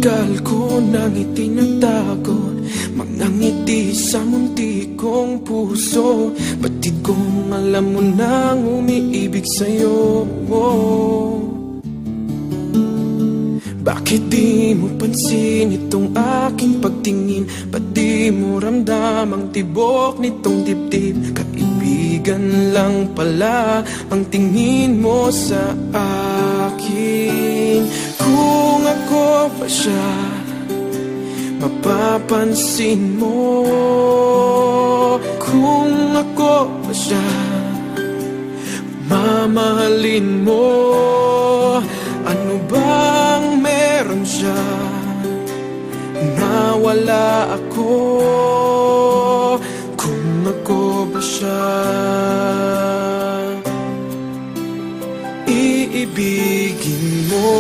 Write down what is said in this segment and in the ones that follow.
Matagal ko nang itinatago mga ngiti sa munti kong puso. Batid kong alam mo nang umiibig sa'yo. Bakit di mo pansin itong aking pagtingin? Ba't di mo ramdam ang tibok nitong dibdib? Kaibigan lang pala ang tingin mo sa akin. Kung ako pa siya, mapapansin mo. Kung ako pa siya, mamahalin mo. Ano bang meron siya na wala ako? Kung ako ba siya, iibigin mo.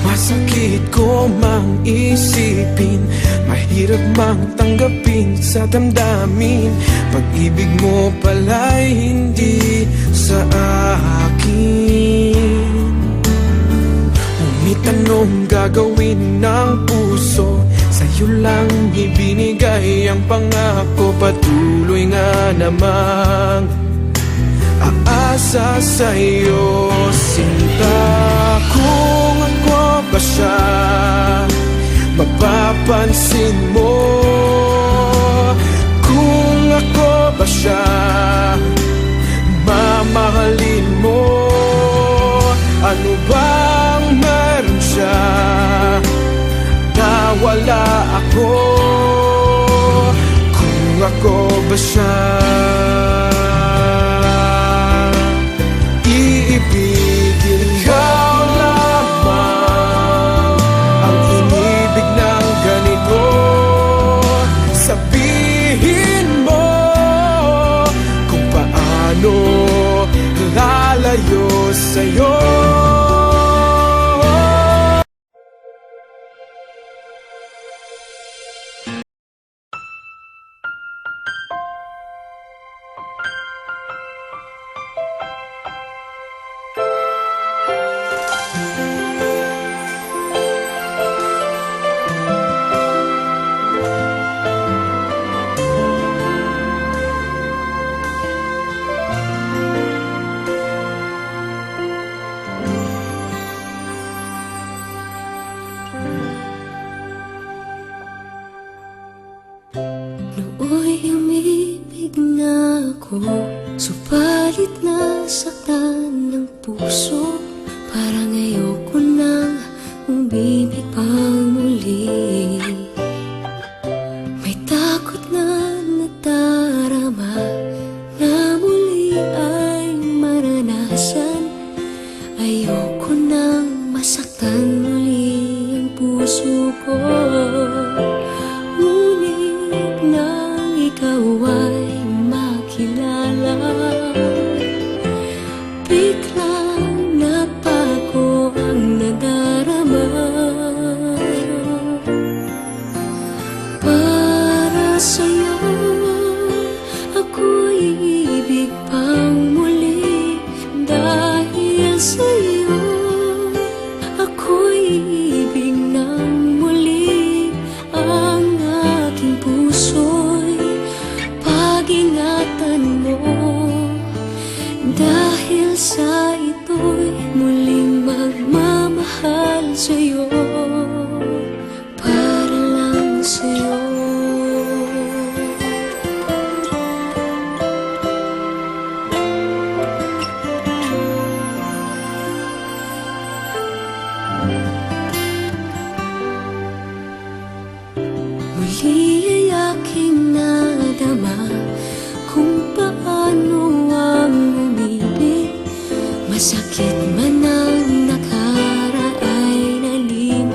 Masakit ko mang isipin, mahirap mang tanggapin sa damdamin. Pag-ibig mo pala'y hindi sa akin. Ngunit anong gagawin ng puso? Sa'yo lang ibinigay ang pangako. Patuloy nga namang aasa sa'yo, sinta. Kung ako ba siya, mapapansin mo. Kung ako ba siya, mamahalin mo. Ano bang meron siya na wala ako? Kung ako ba siya, iibigin ikaw lamang ang inibig ng ganito. Sabihin mo kung paano lalayo sa'yo. Nooy umibig na ako, subalit nasaktan ng puso. Parang ayoko nang umibig pang muli. May takot na nadarama na muli ay maranasan. Ayoko nang masaktan muli ang puso ko. Ikaw ay makilala, biglang napago ang nadarama. Para sa'yo, ako'y ibig pang muli. Dahil sa'yo, ako'y ibig ng muli. Ang aking puso'y ingatan mo, dahil sa ito'y muling magmamahal sa'yo, para lang sa'yo. Muli ay aking nadama kung paano ang umibig. Masakit man ang nakaraay, nalimot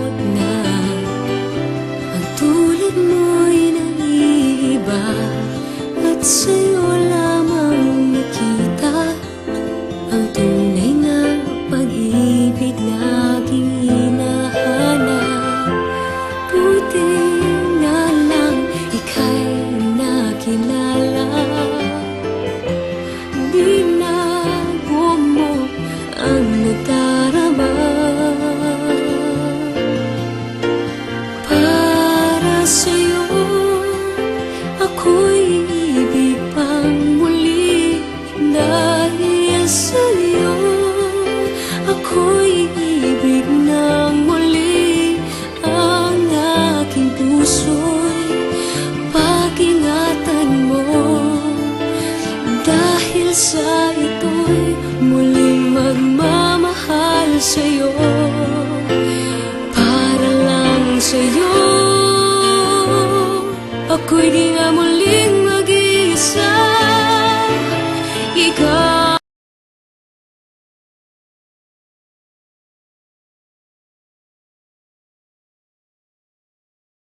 sa ito'y muling magmamahal sa'yo. Para lang sa'yo, ako'y di na muling mag-iisa. Ikaw